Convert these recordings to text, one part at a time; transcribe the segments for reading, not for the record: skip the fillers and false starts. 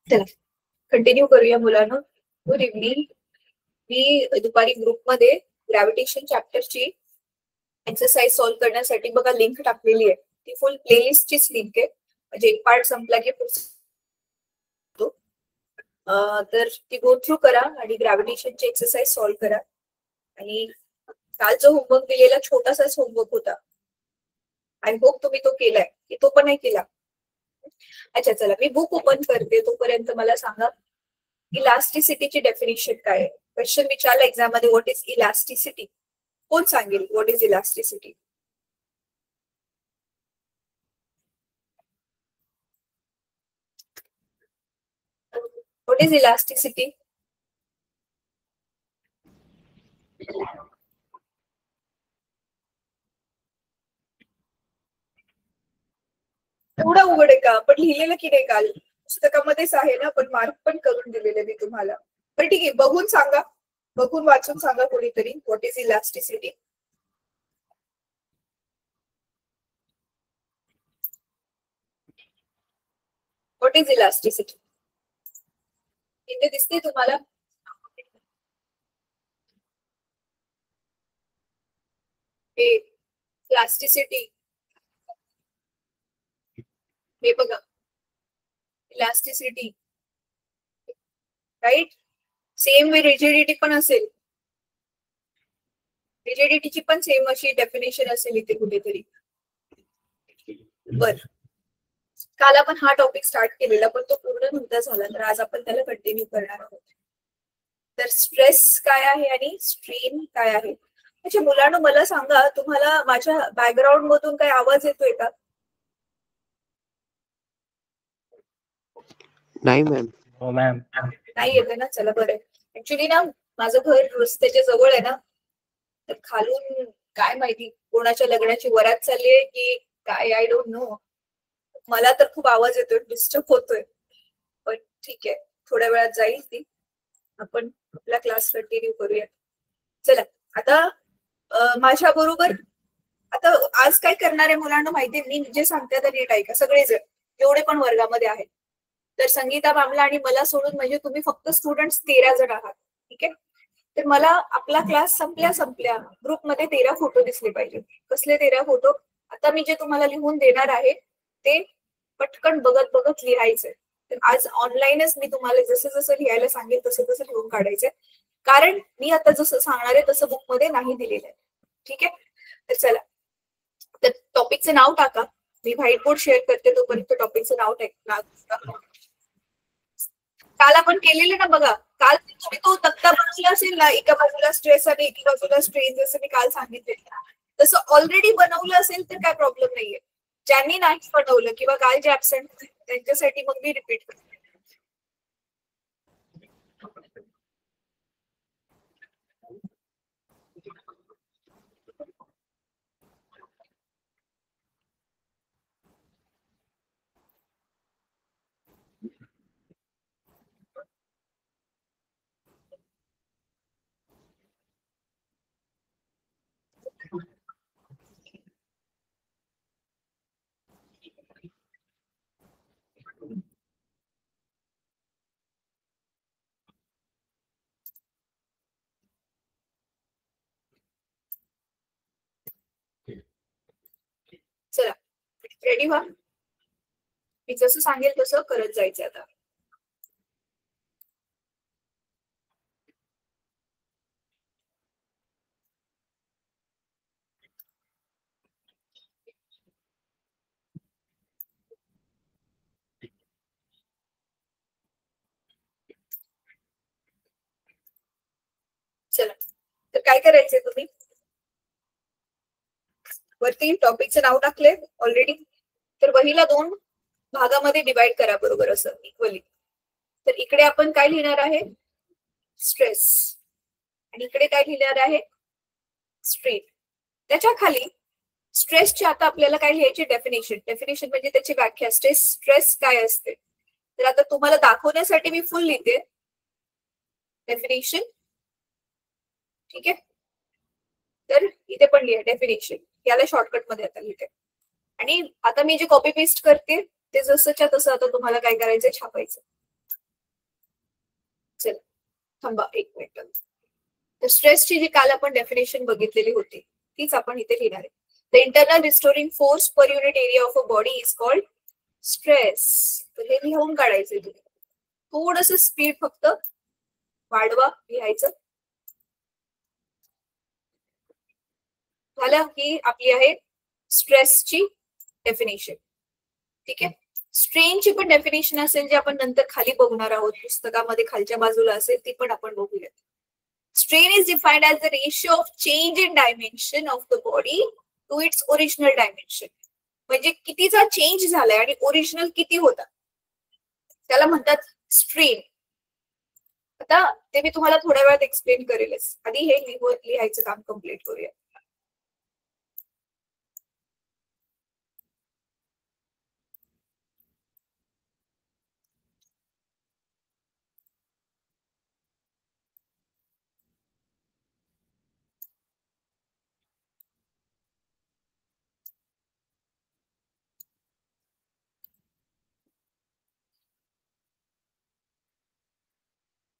चला कंटिन्यू करूया मुलांना. Good evening. मी दुपारी ग्रुपमध्ये ग्रॅव्हिटेशन चॅप्टरची एक्सरसाइज सॉल्व्ह करण्यासाठी बघा लिंक टाकलेली आहे. ती फुल प्लेलिस्टचीच लिंक आहे, म्हणजे एक पार्ट संपला की तर ती गो थ्रू करा आणि ग्रॅव्हिटेशनची एक्सरसाइज सॉल्व्ह करा. आणि काल जो होमवर्क दिलेला छोटासाच होमवर्क होता, आय होप तुम्ही तो केलाय की तो पण नाही केला. अच्छा चला मी बुक ओपन करते, तोपर्यंत मला सांगा इलास्टिसिटीची डेफिनेशन काय आहे. क्वेश्चन विचारला एक्झाम मध्ये, व्हॉट इज इलास्टिसिटी. कोण सांगेल what is elasticity? What is elasticity? एवढा उघड आहे का? पण लिहिलेलं की नाही काल पुस्तकामध्येच आहे ना, पण मार्क पण करून दिलेले मी तुम्हाला. पण ठीक आहे, बघून सांगा, बघून वाचून सांगा कोणीतरी what is elasticity. What is elasticity इथे दिसते तुम्हाला? इलास्टिसिटी हे बघा, elasticity right. Same way rigidity पण असेल, रिजिडिटीची पण सेम अशी डेफिनेशन असेल इथे कुठेतरी. बर, काल आपण हा टॉपिक स्टार्ट केलेला पण तो पूर्ण नव्हता झाला, तर आज आपण त्याला कंटिन्यू करणार आहोत. तर स्ट्रेस काय आहे आणि स्ट्रेन काय आहे. अच्छा मुलांना मला सांगा, तुम्हाला माझ्या बॅकग्राऊंड मधून काही आवाज येतोय का? नाही मॅम. हो मॅम. नाही येतोय ना, चला बरं. ऍक्च्युली ना माझं घर रस्त्याच्या जवळ आहे ना, तर खालून काय माहिती कोणाच्या लग्नाची वरात चालली आहे की काय, आय डोंट नो. मला तर खूप आवाज येतोय, डिस्टर्ब होतोय, पण ठीक आहे थोड्या वेळात जाईल ती. आपण आपला क्लास कंटिन्यू करूया. चला आता माझ्या बरोबर आता आज काय करणार आहे मुलांना माहितीये, मी जे सांगते आता नीट ऐका सगळेजण जेवढे पण वर्गामध्ये आहेत. तर संगीता मॅमला आणि मला सोडून म्हणजे तुम्ही फक्त स्टुडंट्स 13 जण आहात, ठीक आहे. तर मला आपला क्लास संपल्या ग्रुपमध्ये 13 फोटो दिसले पाहिजे. कसले 13 फोटो? आता मी जे तुम्हाला लिहून देणार आहे ते पटकन बघत बघत लिहायचंय. तर आज ऑनलाईनच मी तुम्हाला जसं जसं लिहायला सांगेल तसं तसं लिहून काढायचंय, कारण मी आता जसं सांगणार आहे तसं बुकमध्ये नाही दिलेलं आहे, ठीक आहे. तर चला, तर टॉपिकचं नाव टाका. मी व्हाईट बोर्ड शेअर करते, तोपर्यंत टॉपिकचं नाव टाका. काल आपण केलेले ना बघा, काल तुम्ही तो तक्ता बनवला असेल ना, एका बाजूला स्ट्रेस आणि एका बाजूला स्ट्रेन, जसं मी काल सांगितले तसं ऑलरेडी बनवलं असेल तर काय प्रॉब्लेम नाहीये. ज्यांनी नाही बनवलं किंवा काल जे ऍबसेंट त्यांच्यासाठी मग मी रिपीट करते. चला रेडी व्हा, मी जसं सांगेल तसं करत जायचं. आता चला, तर काय करायचंय तुम्ही वरती टॉपिकचं नाव टाकले ऑलरेडी, तर वहीला 2 भागामध्ये डिवाइड करा बरोबर असं इक्वली. तर इकडे आपण काय लिहिणार आहे? स्ट्रेस. आणि इकडे काय लिहिणार आहे? स्ट्रेन. त्याच्या खाली स्ट्रेसची आता आपल्याला काय लिहायची? डेफिनेशन. डेफिनेशन म्हणजे त्याची व्याख्या. स्ट्रेस काय असते? तर आता तुम्हाला दाखवण्यासाठी मी फुल लिहिते डेफिनेशन, ठीक आहे. तर इथे पण लिहा डेफिनेशन, याला शॉर्टकट मध्ये आता लिहिते. आणि आता मी जे कॉपी पेस्ट करते ते जसंच्या तसं आता तुम्हाला काय करायचंय? छापायचं. थांबा एक मिनिट. तर स्ट्रेसची जी काल आपण डेफिनेशन बघितलेली होती तीच आपण इथे लिहिणार आहे. The internal restoring force per unit area of a body is called stress. तर हे लिहून काढायचंय तुम्ही. थोडस स्पीड फक्त वाढवा लिहायचं. झालं ही आपली आहे स्ट्रेसची डेफिनेशन. ठीक आहे. स्ट्रेनची पण डेफिनेशन असेल जी आपण नंतर खाली बघणार आहोत, पुस्तकामध्ये खालच्या बाजूला असेल ती पण आपण बघूया. Strain is defined as the ratio of change in dimension of the body to its original dimension. म्हणजे कितीचा चेंज झालाय आणि ओरिजिनल किती होता त्याला म्हणतात स्ट्रेन. आता ते मी तुम्हाला थोड्या वेळात एक्सप्लेन करेलच. आधी हे लिहायचं काम कम्प्लीट करूया.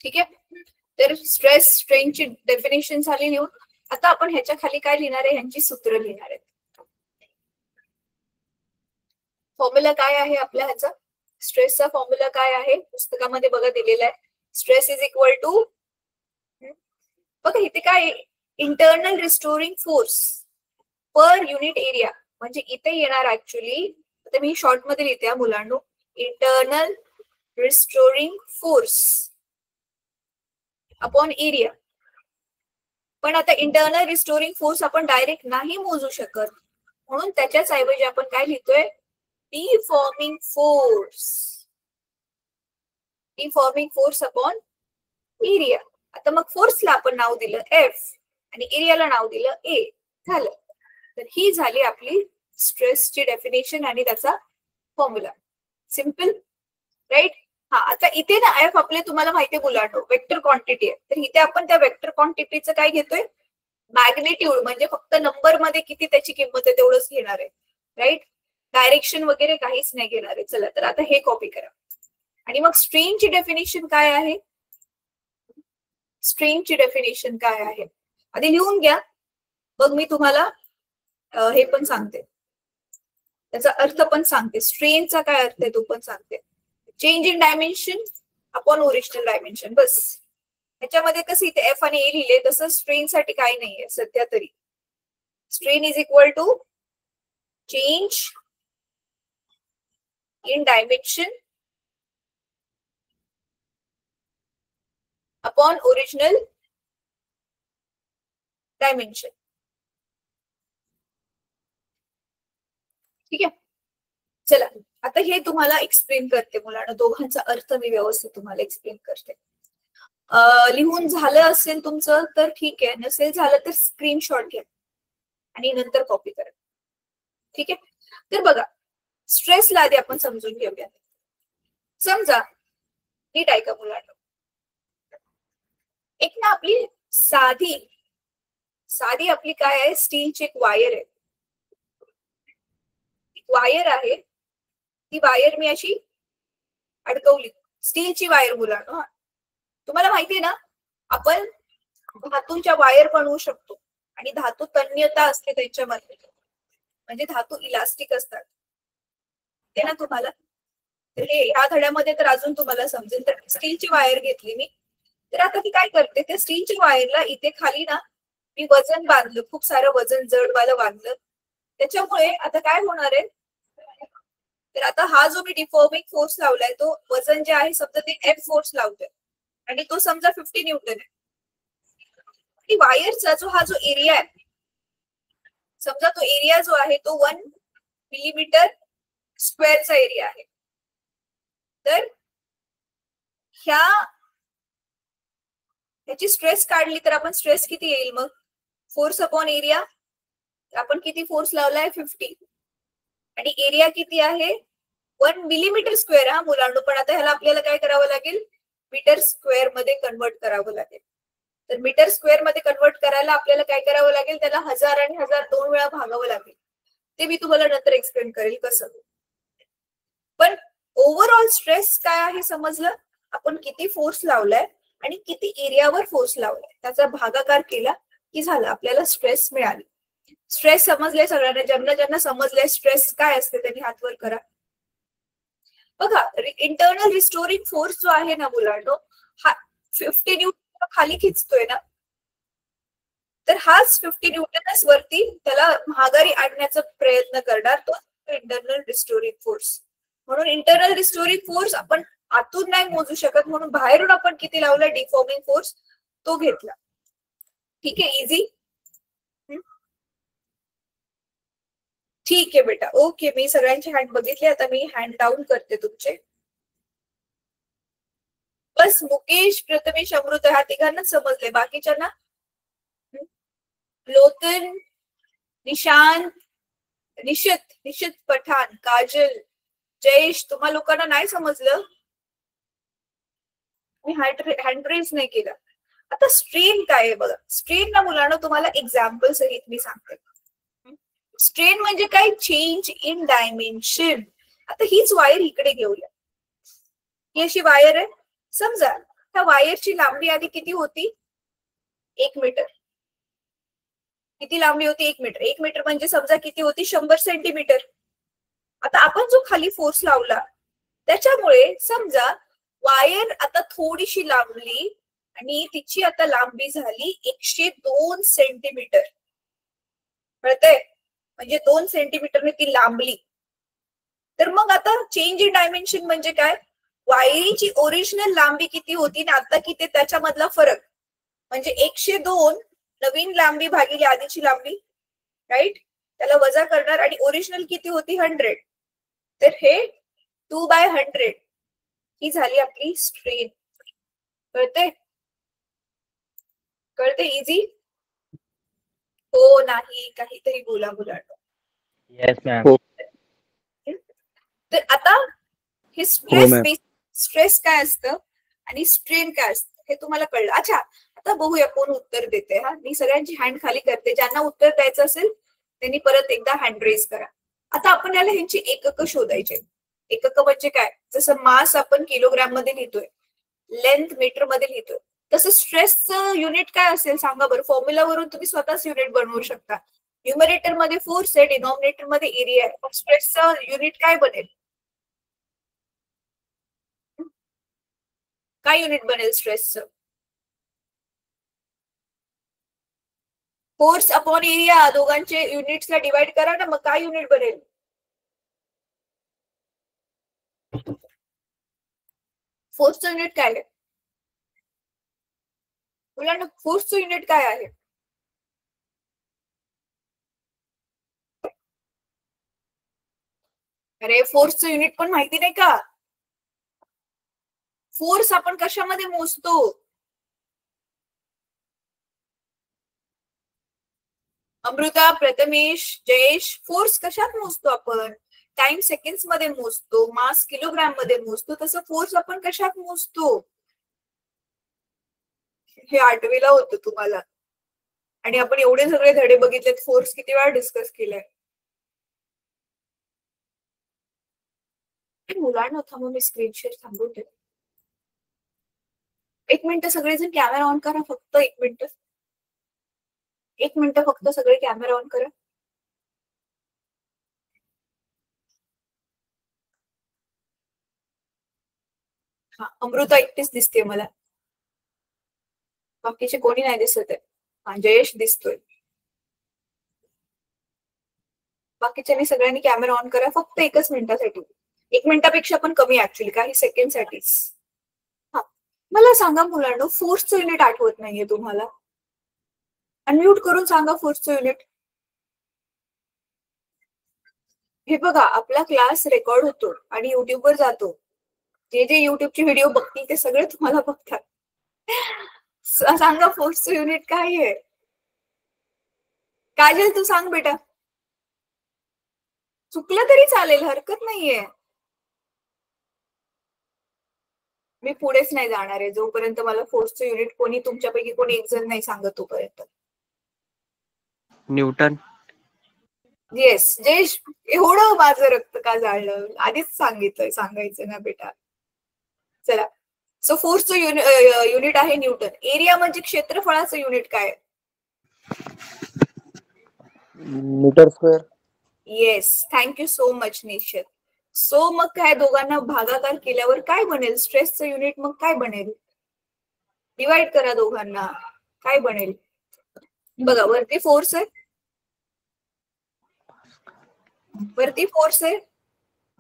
ठीक आहे. तर स्ट्रेस स्ट्रेनची डेफिनेशन झाली लिहून. आता आपण ह्याच्या खाली काय लिहिणार आहे, ह्यांची सूत्र लिहिणार आहेत. फॉर्म्युला काय आहे आपल्या ह्याचा, स्ट्रेसचा फॉर्म्युला काय आहे पुस्तकामध्ये बघा दिलेला आहे. स्ट्रेस इज इक्वल टू, बघा इथे काय, internal restoring force per unit area. म्हणजे इथे येणार ऍक्च्युली, आता मी शॉर्ट मध्ये लिहिते मुलांनो, internal restoring force upon area. पण आता इंटरनल रिस्टोरिंग फोर्स आपण डायरेक्ट नाही मोजू शकत, म्हणून त्याच्याच ऐवजी आपण काय लिहितोय, deforming force. Deforming force upon area. आता मग फोर्सला आपण नाव दिलं एफ आणि एरियाला नाव दिलं ए. झालं. तर ही झाली आपली स्ट्रेसची डेफिनेशन आणि त्याचा फॉर्म्युला. Simple, right. हा, आता इथे ना एफ आपले तुम्हाला माहिती आहे मुलांनो वेक्टर क्वांटिटी आहे. तर इथे आपण त्या वेक्टर क्वांटिटीचं काय घेतोय, मॅग्निट्यूड. म्हणजे फक्त नंबर मध्ये किती त्याची किंमत आहे तेवढंच घेणार आहे, राईट. डायरेक्शन वगैरे काहीच नाही घेणार आहे. चला तर आता हे कॉपी करा. आणि मग स्ट्रेनची डेफिनेशन काय आहे, स्ट्रेनची डेफिनेशन काय आहे आधी लिहून घ्या, मग मी तुम्हाला हे पण सांगते, त्याचा अर्थ पण सांगते. स्ट्रेनचा काय अर्थ आहे तो पण सांगते. Change in dimension upon original dimension. बस ह्याच्यामध्ये कसं इथे एफ आणि ए लिहिले तसं स्ट्रेनसाठी काही नाहीये सध्या तरी. Strain is equal to change in dimension upon original dimension. ठीक आहे. चला आता हे तुम्हाला एक्सप्लेन करते मुलांना, दोघांचा अर्थ मी व्यवस्थित तुम्हाला एक्सप्लेन करते. लिहून झालं असेल तुमचं तर ठीक आहे, नसेल झालं तर स्क्रीनशॉट घ्या आणि नंतर कॉपी करा. ठीक आहे. तर बघा स्ट्रेसला आधी आपण समजून घेऊया. समजा नीट ऐका मुलांना, एक ना आपली साधी आपली काय आहे, स्टीलची एक वायर आहे. वायर आहे, ती वायर मी अशी अडकवली, स्टीलची वायर मुलांना. तुम्हाला माहितीये ना आपण धातूंच्या वायर बनवू शकतो आणि धातू तन्यता असते त्यांच्यामध्ये, म्हणजे धातू इलास्टिक असतात ते ना तुम्हाला. तर हे ह्या धड्यामध्ये तर अजून तुम्हाला समजेल. तर स्टीलची वायर घेतली मी. तर आता ती काय करते, त्या स्टीलच्या वायरला इथे खाली ना मी वजन बांधलं, खूप सारं वजन जडवालं बांधलं. त्याच्यामुळे आता काय होणार आहे, तर आता हा जो मी डिफॉर्मिंग फोर्स लावलाय तो वजन जे आहे समजा ते एफ फोर्स लावतोय आणि तो समजा 50 न्यूटन आहे. आणि वायरचा जो एरिया आहे, समजा तो एरिया जो आहे तो 1 मिलीमीटर स्क्वेअरचा एरिया आहे. तर ह्याची स्ट्रेस काढली तर आपण स्ट्रेस किती येईल, मग फोर्स अपॉन एरिया. आपण किती फोर्स लावलाय 50 आणि एरिया किती आहे 1 मिलीमीटर स्क्वेअर. हा मुलांनो, पण आता ह्याला आपल्याला काय करावं लागेल, मीटर स्क्वेअर मध्ये कन्वर्ट करावं लागेल. तर मीटर स्क्वेअर मध्ये कन्वर्ट करायला आपल्याला काय करावं लागेल, त्याला 1000 आणि 1000 2 वेळा भागावं लागेल. ते मी तुम्हाला नंतर एक्सप्लेन करेल कसं. पण ओव्हरऑल स्ट्रेस काय आहे समजलं, आपण किती फोर्स लावलाय आणि किती एरियावर फोर्स लावलाय त्याचा भागाकार केला की झालं, आपल्याला स्ट्रेस मिळाली. स्ट्रेस समजले सगळ्यांना? ज्यांना ज्यांना समजले स्ट्रेस काय असते त्यांनी हात वर करा. बघा, इंटरनल रिस्टोरिंग फोर्स जो आहे ना मुलांनो, हा 50 न्यूटन खाली खिचतोय ना, तर हाच 50 न्यूटनच वरती त्याला महागारी आणण्याचा प्रयत्न करणार, तो इंटरनल रिस्टोरिंग फोर्स. म्हणून इंटरनल रिस्टोरिंग फोर्स आपण आतून नाही मोजू शकत, म्हणून बाहेरून आपण किती लावला डिफॉर्मिंग फोर्स तो घेतला. ठीक आहे, इझी. ठीक आहे बेटा, ओके. मी सगळ्यांची हँड बघितली, आता मी हँड डाऊन करते तुमचे. बस मुकेश, प्रथमेश, अमृत ह्या तिघांनाच समजले, बाकीच्यांना? लोतन, निशांत, निशित पठाण, काजल, जयेश, तुम्हा लोकांना नाही समजलं? मी हँड रेज नाही केला. आता स्ट्रेन काय आहे बघा. स्ट्रेन ना मुलांना तुम्हाला एक्झाम्पल सहित मी सांगते. स्ट्रेन म्हणजे काय? Change in dimension. आता हीच वायर इकडे घेऊया. ही अशी वायर आहे. समजा त्या वायरची लांबी आधी किती होती? 1 मीटर. किती लांबी होती? 1 मीटर. 1 मीटर म्हणजे समजा किती होती? 100 सेंटीमीटर. आता आपण जो खाली फोर्स लावला त्याच्यामुळे समजा वायर आता थोडीशी लांबली आणि तिची आता लांबी झाली 102 सेंटीमीटर. कळतंय? म्हणजे 2 सेंटीमीटरने ती लांबली. तर मग आता चेंज इन डायमेन्शन म्हणजे काय? वायरीची ओरिजिनल लांबी किती होती आणि आता किती, त्याच्यामधला फरक. म्हणजे 102 नवीन लांबी भागिले आधीची लांबी, राईट? त्याला वजा करणार आणि ओरिजिनल किती होती? 100. तर हे 2/100 ही झाली आपली स्ट्रेन. कळते? कळते? इझी? हो नाही, काहीतरी बोला मुलांना. Yes ma'am. तर आता हे स्ट्रेस काय असतं आणि स्ट्रेन काय असतं हे तुम्हाला कळलं. अच्छा, आता बघूया कोण उत्तर देते. हा, मी सगळ्यांची हँड खाली करते. ज्यांना उत्तर द्यायचं असेल त्यांनी परत एकदा हँड रेज करा. आता आपण याला ह्यांची एकक शोधायचे. एकक म्हणजे काय? जसं मास आपण किलोग्राम मध्ये लिहितोय, लेंथ मीटर मध्ये लिहितोय, तसं स्ट्रेसचं युनिट काय असेल सांगा बरं. फॉर्म्युलावरून तुम्ही स्वतःच युनिट बनवू शकता. न्यूमरेटर मध्ये फोर्स आहे, डिनॉमिनेटर मध्ये एरिया आहे. पण स्ट्रेसचं युनिट काय बनेल? काय युनिट बनेल स्ट्रेसचं? फोर्स अपॉन एरिया, दोघांचे युनिट्सला डिवाइड करा ना, मग काय युनिट बनेल? फोर्सचं युनिट काय आहे मुलांना? फोर्सचं युनिट काय आहे? अरे फोर्सचं युनिट पण माहिती नाही का? फोर्स आपण कशामध्ये मोजतो? अमृता, प्रथमेश, जयेश, फोर्स कशात मोजतो आपण? टाइम सेकंड्स मध्ये मोजतो, मास किलोग्राम मध्ये मोजतो. तसं फोर्स आपण कशात मोजतो? हे 8वीला होतं तुम्हाला. आणि आपण एवढे सगळे धडे बघितलेत, फोर्स किती वेळा डिस्कस केलाय. मुलांना थांबून मी स्क्रीन शेअर थांबवते. 1 मिनिट सगळेजण कॅमेरा ऑन करा. फक्त 1 मिनिट. 1 मिनिट फक्त सगळे कॅमेरा ऑन करा. हा, अमृता एकटीच दिसते मला, बाकीचे कोणी नाही दिसत आहे. हा, जयेश दिसतोय. बाकीच्यांनी सगळ्यांनी कॅमेरा ऑन करा. फक्त 1 मिनिटासाठी. 1 मिनिटापेक्षा पण कमी ऍक्च्युली, काही सेकंडसाठीच. हा, मला सांगा मुलांना, फोर्सचं युनिट आठवत नाहीये तुम्हाला? अनम्यूट करून सांगा फोर्सचं युनिट. हे बघा, आपला क्लास रेकॉर्ड होतो आणि युट्यूबवर जातो. जे जे युट्यूबचे व्हिडिओ बघतील ते सगळे तुम्हाला बघतात. सांगा फोर्सचं युनिट काय आहे? काजल तू सांग बेटा. चुकलं तरी चालेल, हरकत नाहीये. मी पुढेच नाही जाणार आहे जोपर्यंत मला फोर्सचं युनिट कोणी तुमच्यापैकी कोणी एक जण नाही सांगत तोपर्यंत. न्यूटन. येस जयेश, एवढं माझं रक्त का जाळलं? आधीच सांगितलंय, सांगायचं ना बेटा. चला, सो फोर्सचं युनिट आहे न्यूटन. एरिया म्हणजे क्षेत्रफळाचं युनिट काय? Metre square. Yes, thank you so much निश्चित. सो मग काय दोघांना भागाकार केल्यावर काय बनेल? स्ट्रेसचं युनिट मग काय बनेल? डिवाइड करा दोघांना, काय बनेल बघा. वरती फोर्स आहे, वरती फोर्स आहे,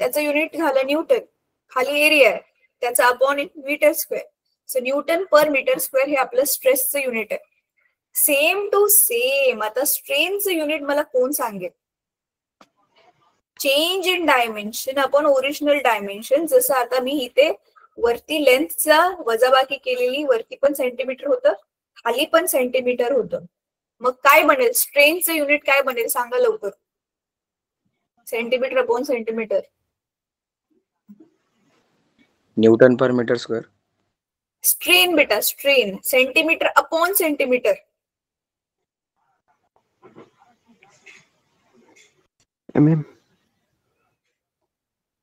त्याचं युनिट झालं न्यूटन. खाली एरिया आहे, त्याचा upon metre square. So newton per metre square हे आपलं स्ट्रेसचं युनिट आहे. सेम टू सेम आता स्ट्रेनचं युनिट मला कोण सांगेल? Change in dimension upon original dimension. जसं आता मी इथे वरती लेंथचा वजाबाकी केलेली, वरती पण सेंटीमीटर होतं, खाली पण सेंटीमीटर होतं. मग काय बनेल? स्ट्रेनचं युनिट काय बनेल सांगा लवकर. Centimetre upon centimetre. Newton per metre square. Strain बेटा, strain. Centimetre upon centimetre. mm.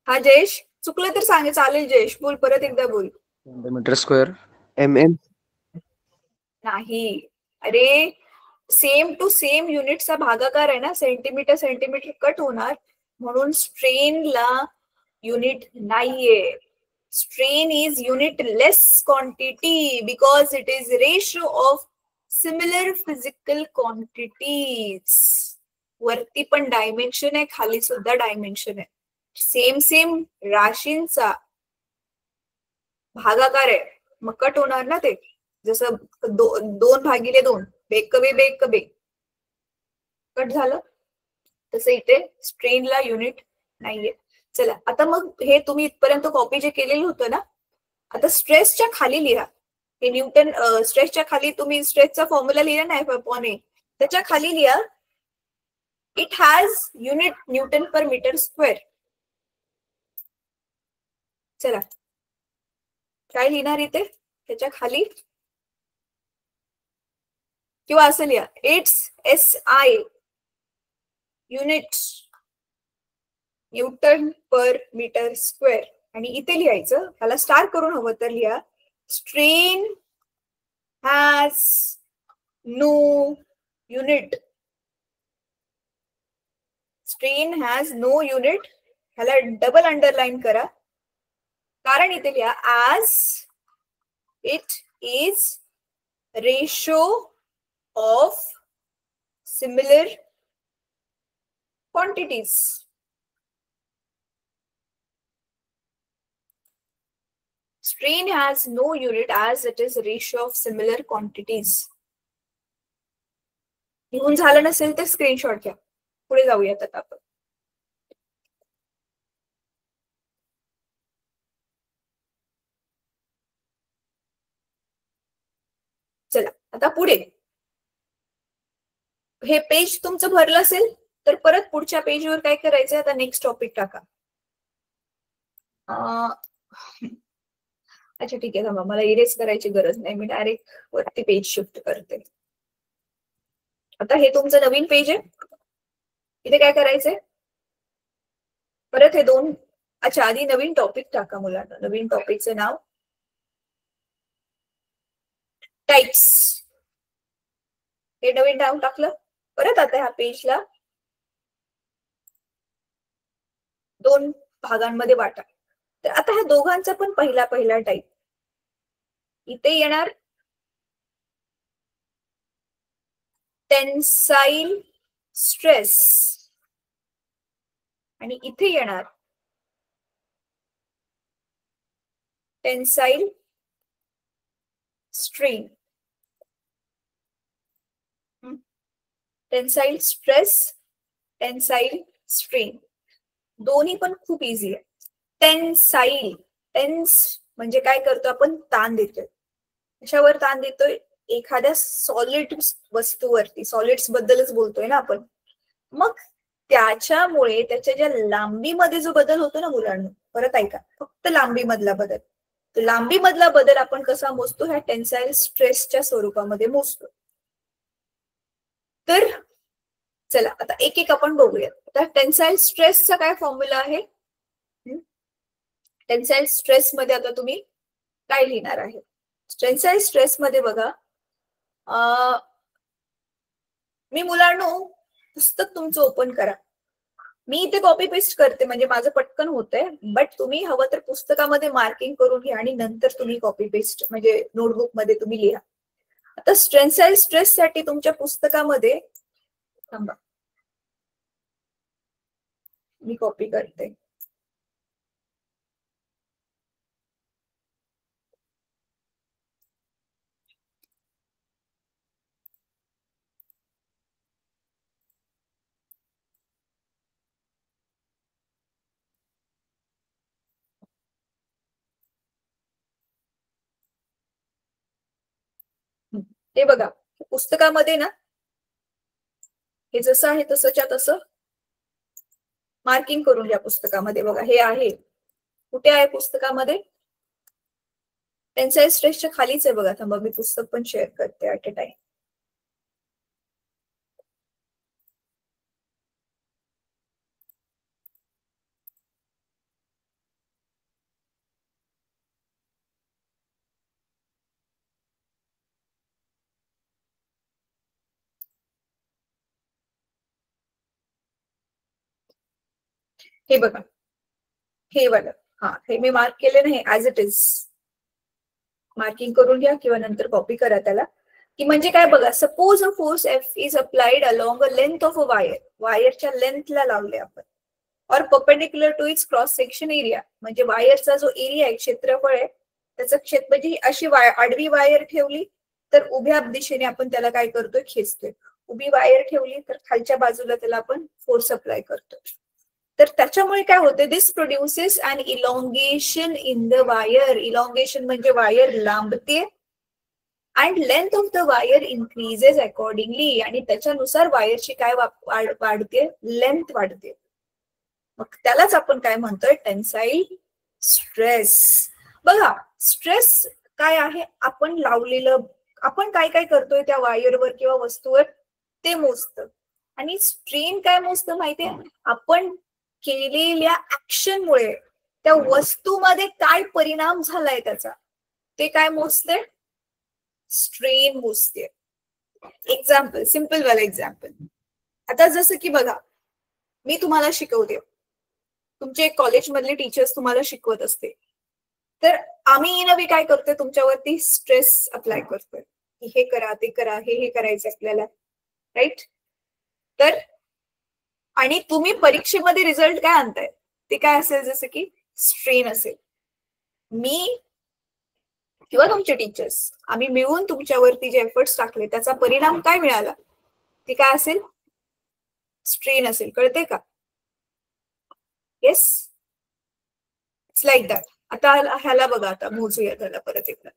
हा जयेश, चुकलं तर सांगे चालेल. जयेश बोल, परत एकदा बोल. Centimetre square. mm. नाही, अरे सेम टू सेम युनिटचा भागाकार आहे ना. सेंटीमीटर सेंटीमीटर कट होणार, म्हणून स्ट्रेनला युनिट नाहीये. Strain is unitless quantity because it is ratio of similar physical quantities. वरती पण डायमेन्शन आहे, खाली सुद्धा डायमेन्शन आहे. सेम सेम राशींचा भागाकार आहे, मग कट होणार ना ते. जसं 2/2 बेग कबे बेग कबे कट झालं, तसं इथे स्ट्रेनला युनिट नाहीये. चला आता मग हे तुम्ही इथपर्यंत कॉपी जे केलेलं होतं ना, आता स्ट्रेसच्या खाली लिहा. हे न्यूटन स्ट्रेसच्या खाली तुम्ही स्ट्रेसचा फॉर्म्युला लिहिला ना F/A, त्याच्या खाली लिहा it has unit Newton per metre square. चला काय लिहिणार इथे त्याच्या खाली, किंवा असं लिहा it's SI unit Newton per metre square. आणि इथे लिहायचं, त्याला स्टार करून हवं तर लिहा strain has no unit. Strain has no unit, ह्याला डबल अंडरलाईन करा, कारण इथे लिहा as it is ratio of similar quantities. Strain has no unit as it is ratio of similar quantities. लिहून झालं नसेल तर स्क्रीनशॉट घ्या. पुढे जाऊयात आता आपण. चला आता पुढे. हे पेज तुमचं भरलं असेल तर परत पुढच्या पेजवर काय करायचं, आता नेक्स्ट टॉपिक टाका. अच्छा ठीक आहे, थांबा, मला इरेज करायची गरज नाही, मी डायरेक्ट वरती पेज शिफ्ट करते. आता हे तुमचं नवीन पेज आहे. इथे काय करायचंय, परत हे दोन, अच्छा आधी नवीन टॉपिक टाका मुलांना. नवीन टॉपिकचं नाव टाइप्स. हे नवीन नाव टाकलं. परत आता ह्या पेजला 2 भागांमध्ये वाटा. तर आता ह्या दोघांचा पण पहिला टाइप इथे येणार टेन्साईल स्ट्रेस, आणि इथे येणार tensile strain. Tensile stress, tensile strain दोन्ही पण खूप इझी आहे. टेन्साईल, टेन्स म्हणजे काय करतो आपण, ताण देतोय. कशावर ताण देतोय, एखाद्या सॉलिड वस्तूवरती. सॉलिड्स बद्दलच बोलतोय ना आपण. मग त्याच्यामुळे त्याच्या ज्या लांबीमध्ये जो बदल होतो ना मुलांना, परत ऐका, फक्त लांबी मधला बदल. तर लांबी मधला बदल आपण कसा मोजतो, ह्या टेन्साईल स्ट्रेसच्या स्वरूपामध्ये मोजतो. तर चला आता एक एक आपण बघूयात. आता टेन्साईल स्ट्रेसचा काय फॉर्म्युला आहे. टेन्साईल स्ट्रेस मध्ये आता तुम्ही काय लिहिणार आहे? टेन्साईल स्ट्रेस मध्ये बघा, मी मुलांनो पुस्तक तुमचं ओपन करा. मी इथे कॉपी पेस्ट करते म्हणजे माझं पटकन होतंय, बट तुम्ही हवं तर पुस्तकामध्ये मार्किंग करून घ्या आणि नंतर तुम्ही कॉपी पेस्ट म्हणजे नोटबुक मध्ये तुम्ही लिहा. आता टेन्साईल स्ट्रेस साठी तुमच्या पुस्तकामध्ये थांबा, मी कॉपी करते. हे बघा पुस्तकामध्ये ना, हे जसं आहे तसंच्या तसं मार्किंग करून घ्या पुस्तकामध्ये. बघा हे आहे, कुठे आहे पुस्तकामध्ये? टेन्साईल स्ट्रेसच्या खालीच आहे बघा. थांबा मी पुस्तक पण शेअर करते ऍट अ टाइम. हे बघा, हे वाला, हा हे मी मार्क केले नाही, ऍज इट इज मार्किंग करून घ्या किंवा नंतर कॉपी करा त्याला. की म्हणजे काय बघा, suppose a force F is applied along a length of a wire, वायरच्या लेंथला लावले आपण, और perpendicular to its cross section area, म्हणजे वायरचा जो एरिया आहे, क्षेत्रफळ आहे, त्याचं क्षेत्र म्हणजे अशी आडवी वायर ठेवली तर उभ्या दिशेने आपण त्याला काय करतोय, खेचतोय. उभी वायर ठेवली तर खालच्या बाजूला त्याला आपण फोर्स अप्लाय करतोय. तर त्याच्यामुळे काय होते, this produces an elongation in the wire. Elongation म्हणजे वायर लांबते, and length of the wire increases accordingly, आणि त्याच्यानुसार वायरची काय वाढते, लेंथ वाढते. मग त्यालाच आपण काय म्हणतोय, टेन्साईल स्ट्रेस. बघा स्ट्रेस काय आहे, आपण लावलेलं, आपण काय काय करतोय त्या वायरवर किंवा वस्तूवर ते मोजतं. आणि स्ट्रेन काय मोजतं माहितीये, आपण केलेल्या ऍक्शनमुळे त्या वस्तूमध्ये काय परिणाम झालाय त्याचा, ते काय मोजते, स्ट्रेन मोजते. एक्झाम्पल, सिंपल वाला एक्झाम्पल. आता जसं की बघा, मी तुम्हाला शिकवते, तुमचे कॉलेजमधले टीचर्स तुम्हाला शिकवत असते, तर आम्ही इन अ वे काय करतोय, तुमच्यावरती स्ट्रेस अप्लाय करतोय की हे करा, ते करा, हे करायचं आपल्याला, राईट. तर आणि तुम्ही परीक्षेमध्ये रिझल्ट काय आणताय, ते काय असेल, जसं की स्ट्रेन असेल. मी किंवा तुमचे टीचर्स, आम्ही मिळून तुमच्यावरती जे एफर्ट्स टाकले त्याचा परिणाम काय मिळाला, ते काय असेल, स्ट्रेन असेल. कळते का? Yes, it's like that. आता ह्याला बघा, आता मोजूया त्याला परत एकदा.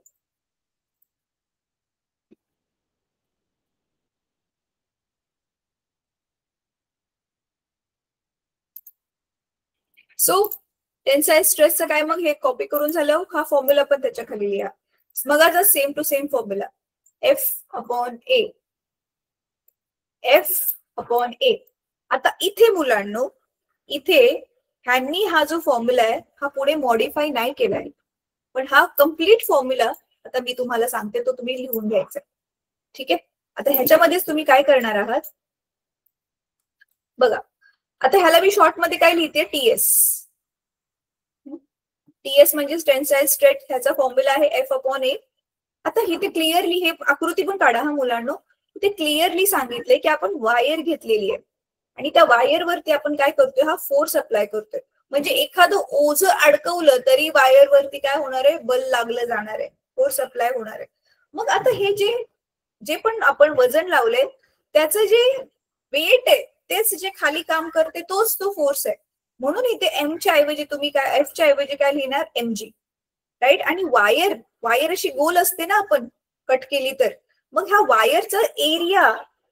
सो टेन्साईल स्ट्रेसचं काय, मग हे कॉपी करून झालं, हा फॉर्म्युला पण त्याच्या खाली लिहा. मग आता same to same formula, F upon A, F upon A. आता इथे मुलांनो, इथे ह्यांनी हा जो फॉर्म्युला आहे हा पुढे मॉडिफाय नाही केलाय, पण हा कम्प्लीट फॉर्म्युला आता मी तुम्हाला सांगते, तो तुम्ही लिहून घ्यायचा. ठीक आहे. आता ह्याच्यामध्येच तुम्ही काय करणार आहात बघा. आता ह्याला मी शॉर्ट मध्ये काय लिहिते, टीएस. टीएस म्हणजे टेन्साईल स्ट्रेस, ह्याचा फॉर्म्युला आहे एफ अपॉन ए. आता इथे क्लिअरली हे आकृती पण काढा हा मुलांनो. इथे क्लिअरली सांगितलंय की आपण वायर घेतलेली आहे आणि त्या वायरवरती आपण काय करतोय, हा फोर्स अप्लाय करतोय. म्हणजे एखादं ओझं अडकवलं तरी वायरवरती काय होणार आहे, बल लागलं जाणार आहे, फोर्स अप्लाय होणार आहे. मग आता हे जे पण आपण वजन लावलंय त्याचं जे वेट आहे तेच जे खाली काम करते तोच तो फोर्स आहे. म्हणून इथे एमच्या ऐवजी तुम्ही काय, एफच्या ऐवजी काय लिहिणार, एमजी, राईट. आणि वायर अशी गोल असते ना, आपण कट केली तर, मग ह्या वायरचा एरिया,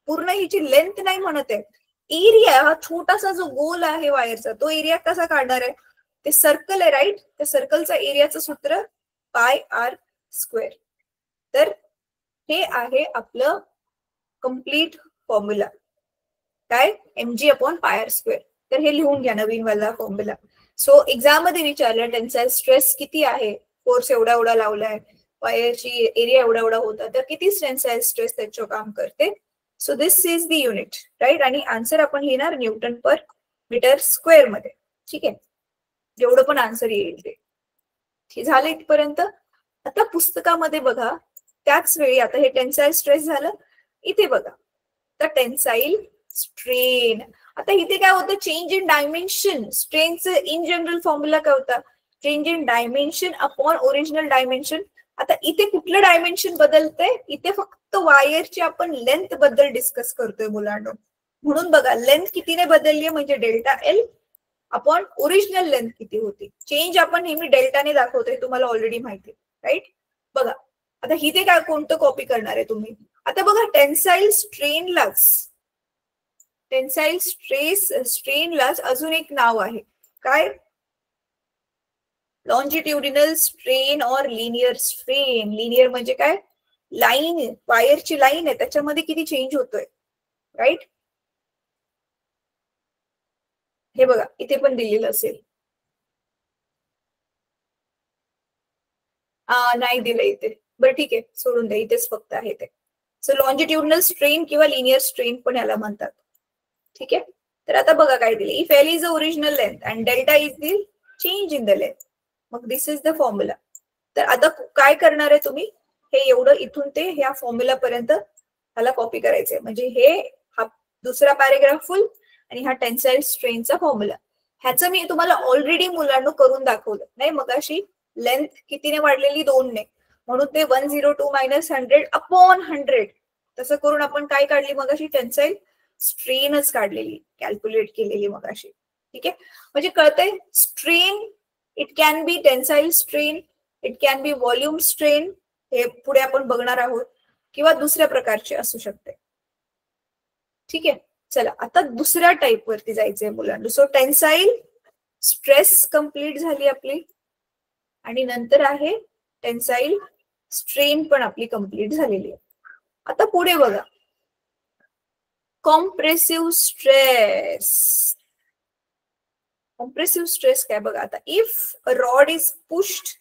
पूर्ण हिची लेंथ नाही म्हणत आहे, एरिया, हा छोटासा जो गोल आहे वायरचा, तो एरिया कसा काढणार आहे, ते सर्कल आहे, राईट. त्या सर्कलचा एरियाचं सूत्र पाय आर स्क्वेअर. तर हे आहे आपलं कम्प्लीट फॉर्म्युला, काय, MG upon pi R square. तर हे लिहून घ्या नवीन वाला फॉर्म्युला. सो एक्झाम मध्ये विचारलं टेन्साईल स्ट्रेस किती आहे फोर्स एवढा एवढा लावलाय, वायरची एरिया एवढा एवढा होता, तर किती टेन्साईल स्ट्रेस त्याच्यावर काम करते. So this is the unit, right. आणि आन्सर आपण लिहिणार न्यूटन पर मीटर स्क्वेअर मध्ये. ठीक आहे, जेवढं पण आन्सर येईल ते झालं इथपर्यंत. आता पुस्तकामध्ये बघा, त्याच वेळी आता हे टेन्साईल स्ट्रेस झालं, इथे बघा तर टेन्साईल स्ट्रेन. आता इथे काय होतं, चेंज इन डायमेन्शन. स्ट्रेनचं इन जनरल फॉर्म्युला काय होता, change in dimension upon original dimension. आता इथे कुठलं डायमेन्शन बदलतंय, इथे फक्त वायरची आपण लेंथ बद्दल डिस्कस करतोय मुलांनो. म्हणून बघा लेंथ कितीने बदलली म्हणजे delta L upon original length किती होती. चेंज आपण नेहमी डेल्टाने दाखवतोय, तुम्हाला ऑलरेडी माहिती, राईट. बघा आता इथे काय कोणतं कॉपी करणार आहे तुम्ही. आता बघा टेन्साईल स्ट्रेनलाच अजून एक नाव आहे, काय, लॉन्जिट्युडिनल स्ट्रेन और लिनियर स्ट्रेन. लिनियर म्हणजे काय, लाईन, वायरची लाईन आहे त्याच्यामध्ये किती चेंज होतोय, राईट. हे बघा इथे पण दिलेलं असेल, नाही दिलं इथे, बरं ठीक आहे सोडून द्या, इथेच फक्त आहे ते. सो लॉन्जिट्युडिनल स्ट्रेन किंवा लिनियर स्ट्रेन पण याला म्हणतात. ठीक आहे, तर आता बघा काय दिले, if L is the original length and delta is the change in the length, मग दिस इज द फॉर्म्युला. तर आता काय करणार आहे तुम्ही, हे एवढं इथून ते ह्या फॉर्म्युला पर्यंत ह्याला कॉपी करायचंय. म्हणजे हे हा दुसरा पॅरेग्राफ फुल आणि हा टेन्साईल स्ट्रेनचा फॉर्म्युला. ह्याचं मी तुम्हाला ऑलरेडी मुलांना करून दाखवलं नाही मगाशी. लेंथ कितीने वाढलेली, 2 ने, म्हणून ते 102 मायनस 100 अपॉन 100 तसं करून आपण काय काढली मगाशी, टेन्साईल स्ट्रेनच काढलेली, कॅल्क्युलेट केलेली मगाशी. ठीक आहे, म्हणजे कळतंय strain, it can be tensile strain, it can be volume strain, हे पुढे आपण बघणार आहोत, किंवा दुसऱ्या प्रकारचे असू शकते. ठीक आहे, चला आता दुसऱ्या टाईप वरती जायचंय मुलांना. सो टेन्साईल स्ट्रेस कंप्लीट झाली आपली, आणि नंतर आहे टेन्साईल स्ट्रेन पण आपली कंप्लीट झालेली आहे. आता पुढे बघा, कॉम्प्रेसिव्ह स्ट्रेस. कॉम्प्रेसिव्ह स्ट्रेस काय बघा, आता if a rod is pushed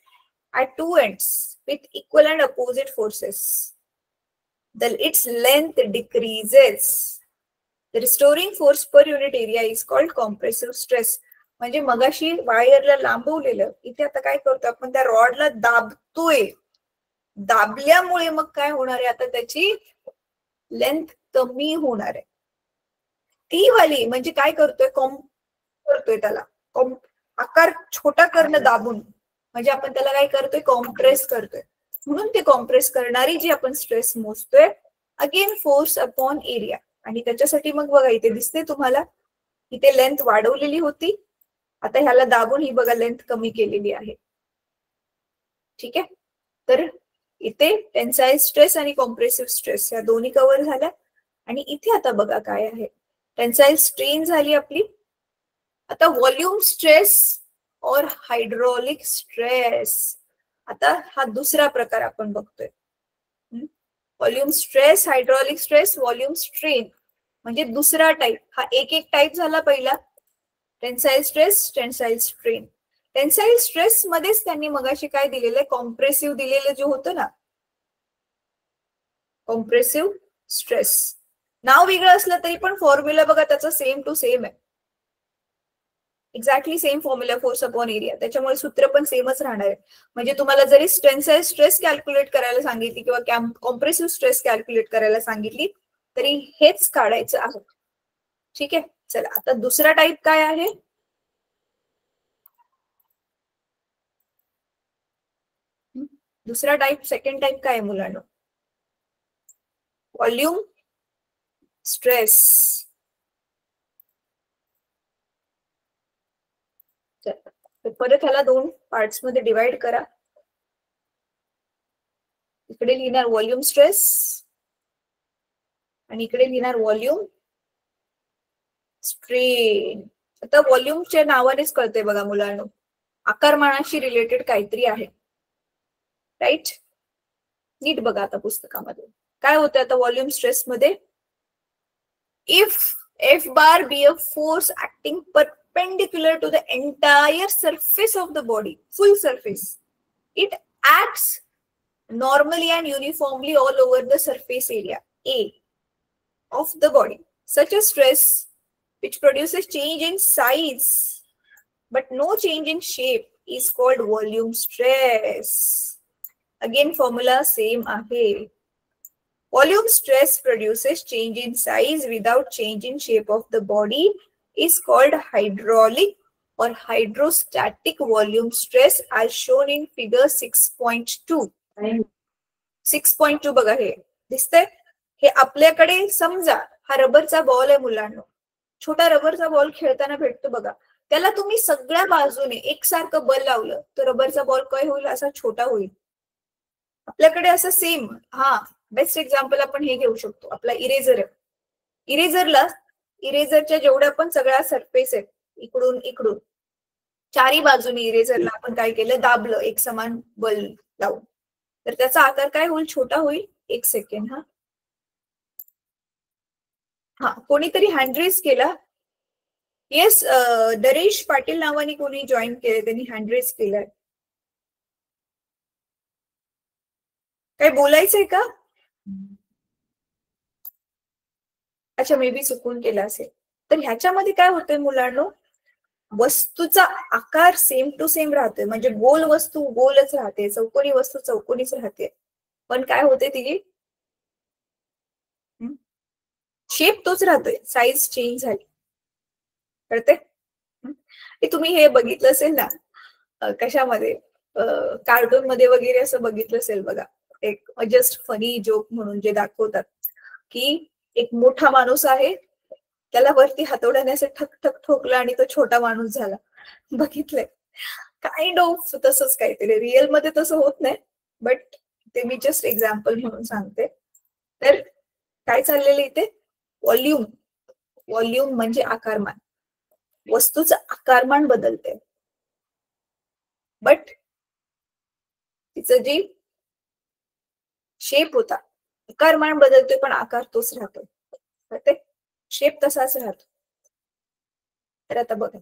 at two ends with equal and opposite forces, then its length decreases. The restoring force per unit area is called compressive stress. म्हणजे मगाशी वायरला लांबवलेलं, इथे आता काय करतो आपण, त्या रॉडला दाबतोय. दाबल्यामुळे मग काय होणार आहे, आता त्याची लेंथ कमी होणार आहे. ती वाली म्हणजे काय करतोय, करतोय त्याला आकार छोटा करणं दाबून, म्हणजे आपण त्याला काय करतोय, कॉम्प्रेस करतोय. म्हणून ते कॉम्प्रेस करणारी जी आपण स्ट्रेस मोजतोय, अगेन फोर्स अपॉन एरिया. आणि त्याच्यासाठी मग बघा इथे दिसते तुम्हाला, इथे लेंथ वाढवलेली होती, आता ह्याला दाबून ही बघा लेंथ कमी केलेली आहे. ठीक आहे, तर इथे टेन्साईल स्ट्रेस आणि कॉम्प्रेसिव्ह स्ट्रेस या दोन्ही कव्हर झाल्या. आणि इथे आता बघा काय आहे, टेन्साईल स्ट्रेन झाली आपली. आता व्हॉल्यूम स्ट्रेस और हायड्रॉलिक स्ट्रेस, आता हा दुसरा प्रकार आपण बघतोय. Volume stress, hydraulic stress, volume strain म्हणजे दुसरा टाईप. हा एक एक टाईप झाला पहिला, tensile stress, tensile strain. Tensile stress मध्येच त्यांनी मगाशी काय दिलेलं, कॉम्प्रेसिव्ह दिलेलं जे होतं ना, कॉम्प्रेसिव्ह स्ट्रेस. नाव वेगळं असलं तरी पण फॉर्म्युला बघा त्याचा सेम टू सेम आहे, exactly same formula, force upon area. त्याच्यामुळे सूत्र पण सेमच राहणार आहे. म्हणजे तुम्हाला जरी टेन्साईल स्ट्रेस कॅल्क्युलेट करायला सांगितली किंवा कॉम्प्रेसिव्ह स्ट्रेस कॅल्क्युलेट करायला सांगितली तरी हेच काढायचं आहे. ठीक आहे, चला आता दुसरा टाईप काय आहे, दुसरा टाईप, सेकंड टाईप काय आहे मुलांना, व्हॉल्यूम स्ट्रेस. परत ह्याला 2 पार्ट्स मध्ये डिवाइड करा. इकडे लिहिणार व्हॉल्यूम स्ट्रेस आणि इकडे लिहिणार व्हॉल्यूम स्ट्रेन. आता व्हॉल्यूमच्या नावानेच कळते बघा मुलांना, आकारमानाशी रिलेटेड काहीतरी आहे, राईट. नीट बघा आता पुस्तकामध्ये काय होतं. आता व्हॉल्यूम स्ट्रेस मध्ये, if F bar be a force acting perpendicular to the entire surface of the body, full surface, It acts normally and uniformly all over the surface area A of the body. Such a stress which produces change in size but no change in shape is called volume stress. Again formula same आहे. Volume stress produces change in size without change in shape of the body is called hydraulic or hydrostatic volume stress as shown in figure 6.2. 6.2 बघा हे दिसतंय. हे आपल्याकडे समजा हा रबरचा ball आहे मुलांनो. छोटा रबरचा बॉल खेळताना भेटतो बघा. त्याला तुम्ही सगळ्या बाजूने एकसारखं बल लावलं तर रबरचा बॉल काय होईल, असा छोटा होईल. आपल्याकडे असं सेम बेस्ट एक्झाम्पल आपण हे घेऊ शकतो. आपला इरेजर आहे. इरेजरच्या जेवढ्या पण सगळ्या सरफेस आहेत इकडून इकडून चारी बाजूने इरेजरला आपण काय केलं, दाबलं एक समान बल लावून, तर त्याचा आकार काय होईल, छोटा होईल. एक सेकंड. कोणीतरी हँड रेज केला. येस, दरेश पाटील नावाने कोणी जॉईन केले, त्यांनी हँड रेज केलाय. काय बोलायचंय का? अच्छा, मे बी चुकून केला असेल. तर ह्याच्यामध्ये काय होतंय मुलांनो, वस्तूचा आकार सेम टू सेम राहतोय. म्हणजे गोल वस्तू गोलच राहते, चौकोनी वस्तू चौकोनीच राहते, पण काय होते तिची शेप तोच राहतोय, साईज चेंज झाली. कळते? तुम्ही हे बघितलं असेल ना कशामध्ये, कार्टून मध्ये वगैरे असं बघितलं असेल बघा. एक जस्ट फनी जोक म्हणून जे दाखवतात की एक मोठा माणूस आहे, त्याला वरती हातोड्याने असं ठक ठक ठोकलं आणि तो छोटा माणूस झाला. बघितलंय? काइंड ऑफ तसंच काहीतरी. रिअल मध्ये तसं होत नाही, बट ते मी जस्ट एक्झाम्पल म्हणून सांगते. तर काय चाललेलं इथे, व्हॉल्यूम म्हणजे आकारमान. वस्तूचं आकारमान बदलते, बट तिचं जी शेप होता, आकारमान बदलतोय पण आकार तोच राहतो. शेप तसाच राहतो. तर आता बघा,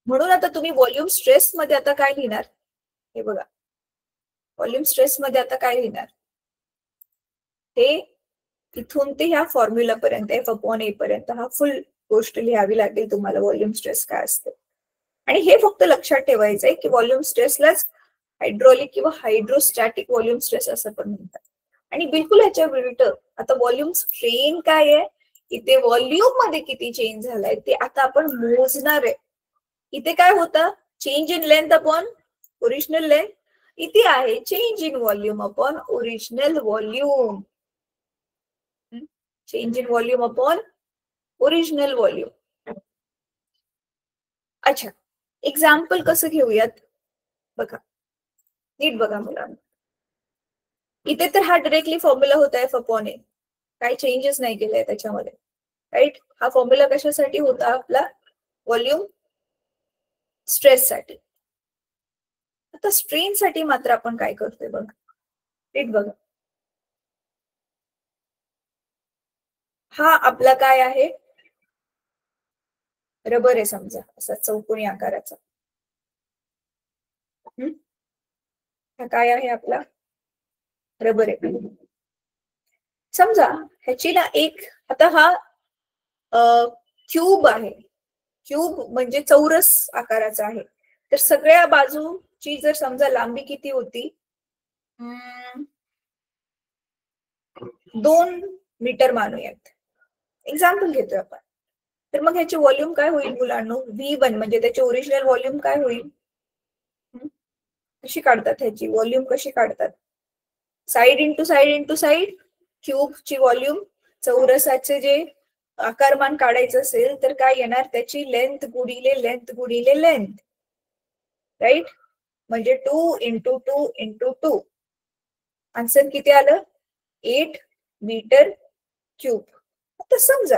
म्हणून आता तुम्ही व्हॉल्यूम स्ट्रेस मध्ये आता काय लिहिणार, हे बघा. व्हॉल्यूम स्ट्रेस मध्ये आता काय लिहिणार, ते इथून ते ह्या फॉर्म्युला पर्यंत F/A पर्यंत हा फुल गोष्ट लिहावी लागेल तुम्हाला, व्हॉल्यूम स्ट्रेस काय असते. आणि हे फक्त लक्षात ठेवायचंय की व्हॉल्यूम स्ट्रेसलाच हायड्रॉलिक किंवा हायड्रोस्टॅटिक व्हॉल्यूम स्ट्रेस असं पण म्हणतात. आणि बिलकुल ह्याच्या विरुद्ध आता व्हॉल्यूम स्ट्रेन काय आहे, इथे व्हॉल्यूम मध्ये किती चेंज झालाय ते आता आपण मोजणार आहे. इथे काय होतं, change in length upon original length. इथे आहे change in volume upon original volume. Change in volume upon original volume. अच्छा, एक्झाम्पल कसं घेऊयात बघा, नीट बघा मुलांना. इथे तर हा डायरेक्टली फॉर्म्युला होता F/A, काही चेंजेस नाही केलंय त्याच्यामध्ये, राईट. हा फॉर्म्युला कशासाठी होता आपला, व्हॉल्यूम स्ट्रेस साठी. आता स्ट्रेन साठी मात्र आपण काय करतोय बघा, नीट बघा. हा आपला काय आहे, रबर आहे समजा, असा चौकोनी आकाराचा. हा काय आहे आपला, रबर आहे. समजा ह्याची ना एक, आता हा क्यूब आहे. क्यूब म्हणजे चौरस आकाराचा आहे. तर सगळ्या बाजूची जर समजा लांबी किती होती, 2 मीटर मानूयात, एक्झाम्पल घेतोय आपण. तर मग ह्याची व्हॉल्यूम काय होईल मुलांनो, V1 म्हणजे त्याची ओरिजिनल व्हॉल्यूम काय होईल. कशी काढतात ह्याची व्हॉल्यूम, कशी काढतात, side into side into side. क्यूबची व्हॉल्यूम, चौरसाचे जे आकारमान काढायचं असेल तर काय येणार, त्याची लेंथ गुणिले लेंथ गुणिले लेंथ, राईट. म्हणजे 2 इंटू 2 इंटू 2. आन्सर किती आलं, 8 मीटर क्यूब. आता समजा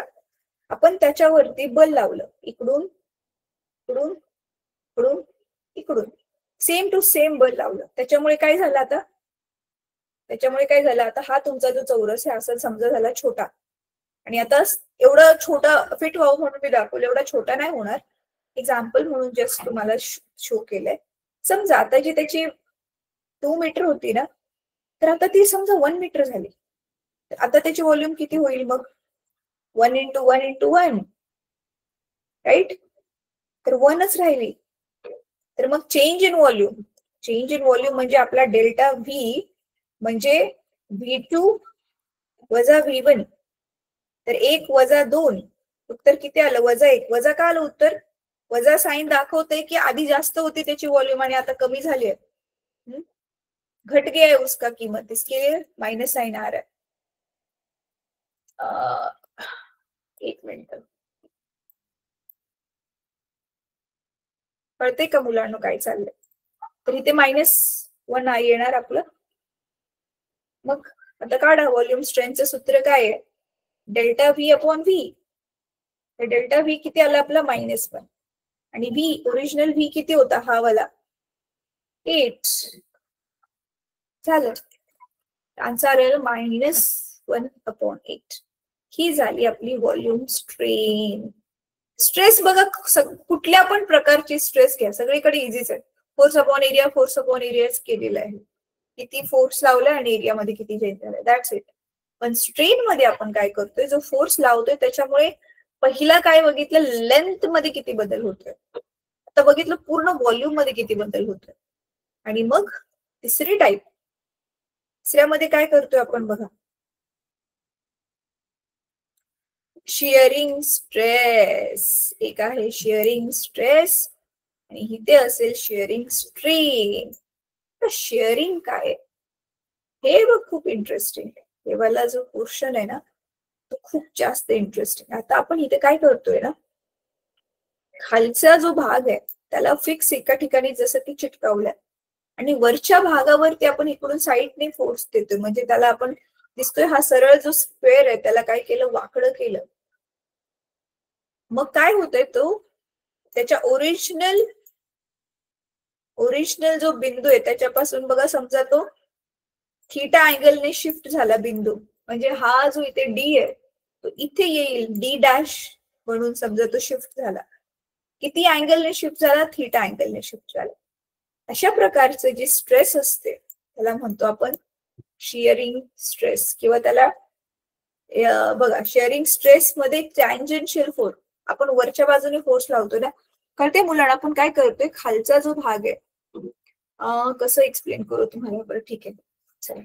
आपण त्याच्यावरती बल लावलं, इकडून इकडून इकडून इकडून, सेम टू सेम बल लावलं. त्याच्यामुळे काय झालं आता, हा तुमचा जो चौरस आहे असा समजा झाला छोटा. आणि आता एवढा छोटा फिट व्हावं म्हणून मी दाखवलं, एवढा छोटा नाही होणार, एक्झाम्पल म्हणून जस्ट तुम्हाला शो केलंय. समजा आता जी त्याची 2 मीटर होती ना, तर आता ती समजा 1 मीटर झाली. आता त्याची व्हॉल्यूम किती होईल मग? 1 × 1 × 1, राईट? तर 1च राहिली. तर मग चेंज इन व्हॉल्यूम म्हणजे आपला डेल्टा व्ही म्हणजे V2 वजा V1. तर 1 वजा 2 उत्तर किती आलं? -1. वजा का आलं उत्तर? वजा साइन दाखवते की आधी जास्त होती त्याची व्हॉल्यूम आणि आता कमी झाली आहे. घट गया है उसका कीमत, इसके लिए माइनस साइन आ रहा है. एक मिनिट. कळते का मुलांना काय चाललंय? तर इथे -1 येणार आपलं. मग आता काढा व्हॉल्यूम स्ट्रेंथचं सूत्र काय आहे? Delta V upon V. तर डेल्टा व्ही किती आला आपला? -1. आणि व्ही ओरिजिनल व्ही किती होता हा वाला? 8. झालं. आन्सर आलं -1/8. ही झाली आपली व्हॉल्यूम स्ट्रेन. स्ट्रेस बघा, कुठल्या पण प्रकारची स्ट्रेस घ्या, सगळीकडे इझीच आहे. फोर्स अपॉन एरियाच केलेलं आहे. किती फोर्स लावलाय आणि एरियामध्ये किती चेंज झालाय, दॅट्स इट. पण स्ट्रेन मध्ये आपण काय करतोय? जो फोर्स लावतोय त्याच्यामुळे पहिला काय बघितलं? लेंथ मध्ये किती बदल होतोय. आता बघितलं पूर्ण व्हॉल्यूम मध्ये किती बदल होतोय. आणि मग तिसरी टाईप, तिसऱ्यामध्ये काय करतोय आपण बघा, शिअरिंग स्ट्रेस. एक आहे शिअरिंग स्ट्रेस आणि इथे असेल शिअरिंग स्ट्रेन. तर शिअरिंग काय हे बघ खूप इंटरेस्टिंग आहे. हे वाला जो पोर्शन आहे ना तो खूप जास्त इंटरेस्टिंग. आता आपण इथे काय करतोय ना, खालचा जो भाग आहे त्याला फिक्स एका ठिकाणी जसं की चिटकावलाय आणि वरच्या भागावरती आपण इकडून साईडने फोर्स देतोय. म्हणजे त्याला आपण दिसतोय हा सरळ जो स्क्वेअर आहे त्याला काय केलं? वाकडं केलं. मग काय होतंय? तो त्याच्या ओरिजिनल जो बिंदू आहे त्याच्यापासून बघा, समजा तो थीटा अँगलने शिफ्ट झाला बिंदू. म्हणजे हा जो इथे डी आहे तो इथे येईल D' म्हणून समजा तो शिफ्ट झाला. किती अँगलने शिफ्ट झाला? थीटा अँगलने शिफ्ट झाला. अशा प्रकारचे जे स्ट्रेस असते त्याला म्हणतो आपण शिअरिंग स्ट्रेस. किंवा त्याला बघा, शिअरिंग स्ट्रेस मध्ये टॅन्जेन्शियल फोर्स, आपण वरच्या बाजूने फोर्स लावतो ना. कळते मुलांना? आपण काय करतोय, खालचा जो भाग आहे, कसं एक्सप्लेन करू तुम्हाला? बरं ठीक आहे, चला.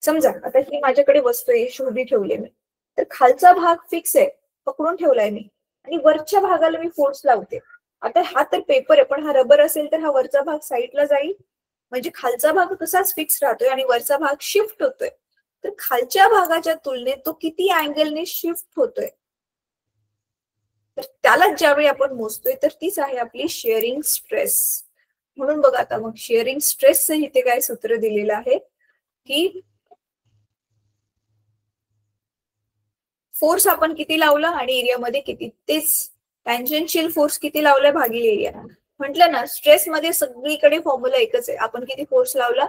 समजा आता ही माझ्याकडे वस्तू आहे, शोधी ठेवली मी. तर खालचा भाग फिक्स आहे, पकडून ठेवलाय मी, आणि वरच्या भागाला मी फोर्स लावते. आता हा तर पेपर आहे, पण हा रबर असेल तर हा वरचा भाग साईडला जाईल. म्हणजे खालचा भाग तसाच फिक्स राहतोय आणि वरचा भाग शिफ्ट होतोय. तर खालच्या भागाच्या तुलनेत तो किती अँगलने शिफ्ट होतोय, तर त्याला ज्यावेळी आपण मोजतोय तर तीच आहे आपली शिअरिंग स्ट्रेस. म्हणून बघा आता मग शिअरिंग स्ट्रेसचं इथे काय सूत्र दिलेलं आहे की फोर्स आपण किती लावला आणि एरियामध्ये किती, तेच टॅन्जेन्शियल फोर्स किती लावलाय भागिले एरिया. म्हटलं ना, स्ट्रेस मध्ये सगळीकडे फॉर्म्युला एकच आहे, आपण किती फोर्स लावला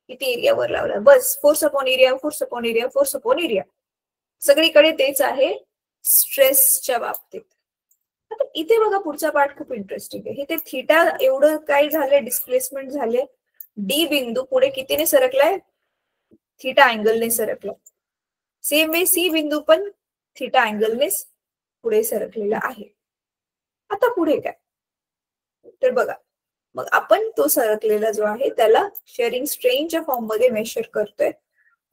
किती एरियावर लावला, बस. फोर्स अपॉन एरिया सगळीकडे तेच आहे स्ट्रेसच्या बाबतीत. आता इथे बघा पुढचा पार्ट खूप इंटरेस्टिंग आहे. इथे थीटा एवढं काय झालंय, डिस्प्लेसमेंट झाले. डी बिंदू पुढे कितीने सरकलाय? थीटा अँगलने सरकलाय. सेम वे सी बिंदू पण थीटा अँगलने पुढे सरकलेला आहे. आता पुढे काय? तर बघा, मग आपण तो सरकलेला जो आहे त्याला शिअरिंग स्ट्रेनच्या फॉर्म मध्ये मेजर करतोय.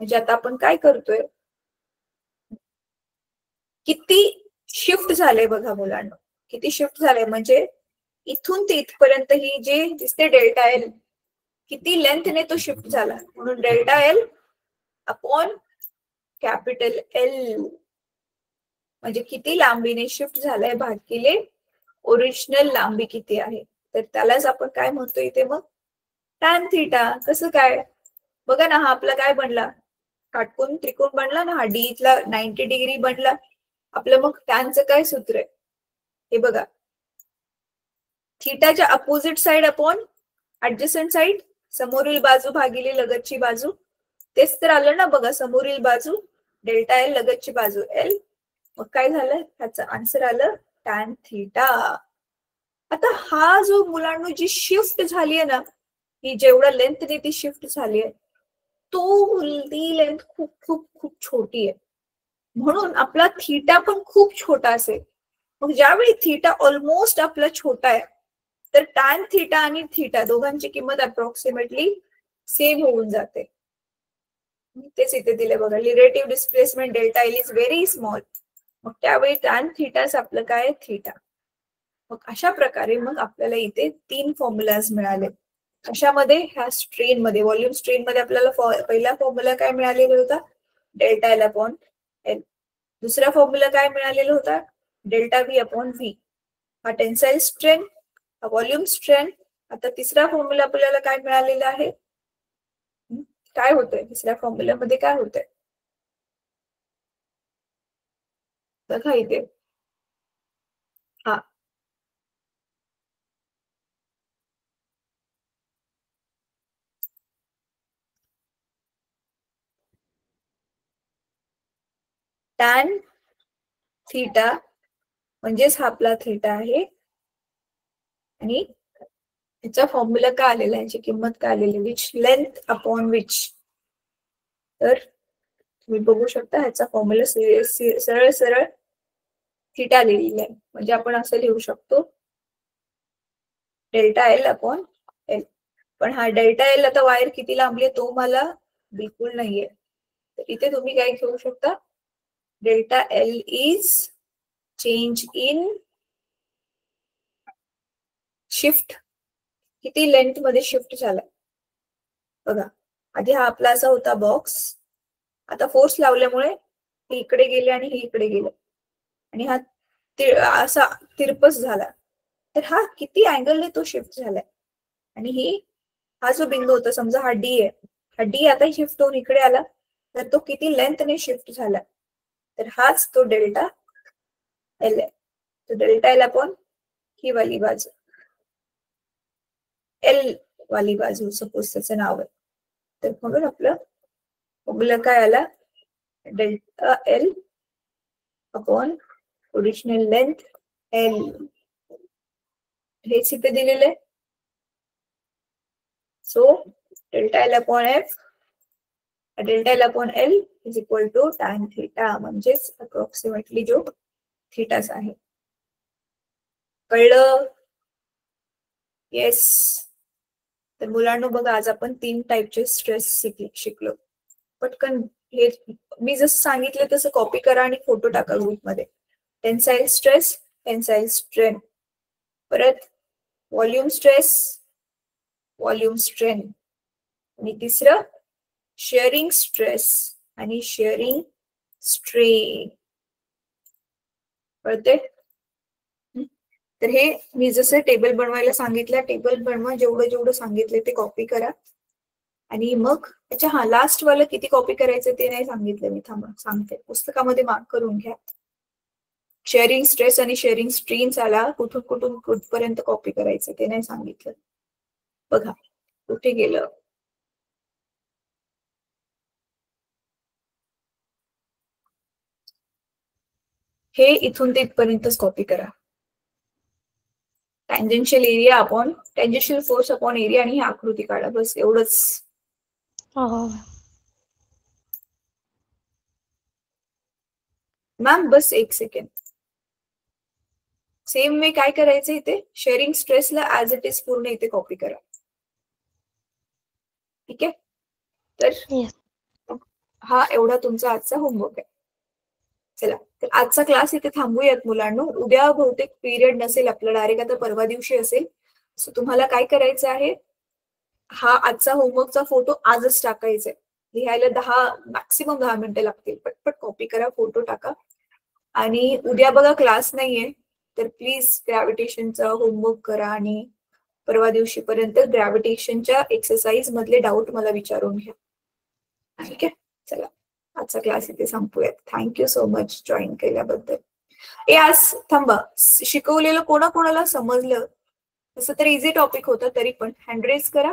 म्हणजे आता आपण काय करतोय, किती शिफ्ट झाले बघा मुलांना, किती शिफ्ट झाले. म्हणजे इथून ते इथपर्यंत ही जे दिसते डेल्टा एल, किती लेंथने तो शिफ्ट झाला. म्हणून delta L upon capital L म्हणजे किती लांबीने शिफ्ट झालाय भागिले ओरिजिनल लांबी किती आहे. तर त्यालाच आपण काय म्हणतो इथे मग टॅन थीटा. कसं काय बघा ना, हा आपला काय बनला, काटकोन त्रिकोण बनला ना, हा डी इथला 90 डिग्री बनला आपलं. मग टॅनचं काय सूत्र आहे हे बघा, थीटाच्या opposite side upon adjacent side, समोरील बाजू भागिले लगतची बाजू. तेच तर आलं ना बघा, समोरील बाजू डेल्टा एल, लगतची बाजू एल. मग काय झालं, ह्याचं आन्सर आलं टॅन थीटा. आता हा जो मुलांना जी शिफ्ट झाली आहे ना, ही जेवढा लेंथने ती शिफ्ट झाली आहे, ती लेंथ खूप खूप खूप छोटी आहे. म्हणून आपला थीटा पण खूप छोटा असेल. मग ज्यावेळी थीटा ऑलमोस्ट आपला छोटा आहे, तर टॅन थीटा आणि थीटा दोघांची किंमत अप्रॉक्सिमेटली सेम होऊन जाते. तेच इथे दिले बघा, relative displacement delta L is very small. मग त्यावेळी टॅन थीटाच आपलं काय थीटा. मग अशा प्रकारे मग आपल्याला इथे 3 फॉर्म्युलाज मिळाले. कशामध्ये? ह्या स्ट्रेन मध्ये, व्हॉल्यूम स्ट्रेन मध्ये आपल्याला पहिला फॉर्म्युला काय मिळालेला होता? Delta L upon L. दुसरा फॉर्म्युला काय मिळालेला होता? Delta V upon V. हा टेन्साइल स्ट्रेन, हा व्हॉल्यूम स्ट्रेन. आता तिसरा फॉर्म्युला आपल्याला काय मिळालेला आहे? काय होतंय तिसऱ्या फॉर्म्युल्यामध्ये? काय होतंय बघा इथे. हा टॅन थीटा म्हणजेच हा आपला थीटा आहे, आणि ह्याचा फॉर्म्युला काय आलेला, ह्याची किंमत काय आलेली? Which length upon which. तर तुम्ही बघू शकता ह्याचा फॉर्म्युला सरळ सरळ थीटा लिहिलेला आहे. म्हणजे आपण असं लिहू शकतो डेल्टा एल अपॉन एल. पण हा डेल्टा एल आता वायर किती लांबली आहे तो मला बिलकुल नाहीये. तर इथे तुम्ही काय घेऊ शकता? Delta L is change in shift. किती लेंथ मध्ये शिफ्ट झालाय बघा. आधी हा आपला असा होता बॉक्स, आता फोर्स लावल्यामुळे हे इकडे गेले आणि हे इकडे गेले, आणि हा असा तिरपस झाला. तर हा किती अँगलने तो शिफ्ट झालाय. आणि हा जो बिंदू होता, समजा हा डी आहे, हा डी आता शिफ्ट होऊन इकडे आला, तर तो किती लेंथने शिफ्ट झाला. तर हाच तो डेल्टा एल आहे. तो डेल्टा एल अपॉन ही वाली बाजू, एल वाली बाजू सपोज त्याचं नाव आहे. तर म्हणून आपलं फॉर्म्युला काय आला? Delta L upon original length L. हेच इथे दिलेलं आहे. So delta L upon F, delta L upon L is equal to tan theta, म्हणजेच अप्रॉक्सिमेटली जो थीटाच आहे. कळलं? येस. तर मुलांनो बघा, आज आपण 3 टाईपचे स्ट्रेस शिकलो. पटकन हे मी जसं सांगितलं तसं कॉपी करा आणि फोटो टाका ग्रुपमध्ये. टेन्साइल स्ट्रेस, टेन्साइल स्ट्रेन, परत व्हॉल्यूम स्ट्रेस, व्हॉल्यूम स्ट्रेन, आणि तिसरं शेअरिंग स्ट्रेस आणि शेअरिंग स्ट्रेन. कळते? तर हे मी जसं टेबल बनवायला सांगितलं, टेबल बनवा, जेवढं जेवढं सांगितलं ते कॉपी करा. आणि मग त्याच्या लास्ट वाला किती कॉपी करायचं ते नाही सांगितलं मी, थांबा सांगते. पुस्तकामध्ये मार्क करून घ्या. शेअरिंग स्ट्रेस आणि शेअरिंग स्ट्रेन आला, कुठून कुठून कुठपर्यंत कॉपी करायचं ते नाही सांगितलं. बघा कुठे गेलं. हे इथून ते इथपर्यंतच कॉपी करा. Tangential area upon tangential force upon area, आणि ही आकृती काढा. बस एवढंच. मॅम बस 1 सेकंड. सेम वे काय करायचं इथे? शेअरिंग स्ट्रेसला ऍज इट इज पूर्ण इथे कॉपी करा. ठीक आहे? तर हा एवढा तुमचा आजचा होमवर्क आहे. चला, तर आजचा क्लास इथे थांबूयात मुलांनो. उद्या बहुतेक पिरियड नसेल आपला, डायरेक्ट आता परवा दिवशी असेल. सो तुम्हाला काय करायचं आहे, हा आजचा होमवर्कचा फोटो आजच टाकायचा आहे. लिहायला मॅक्सिमम 10 मिनिटं लागतील. पटपट कॉपी करा, फोटो टाका. आणि उद्या बघा क्लास नाहीये, तर प्लीज ग्रॅव्हिटेशनचा होमवर्क करा, आणि परवा दिवशीपर्यंत ग्रॅव्हिटेशनच्या एक्सरसाइज मधले डाऊट मला विचारून घ्या. ठीक आहे? चला, आजचा क्लास इथे संपूयात. थँक्यू सो मच जॉईन केल्याबद्दल. आज थांबा, शिकवलेलं कोणाकोणाला समजलं? तसं तर इझी टॉपिक होतं, तरी पण हँड रेज करा.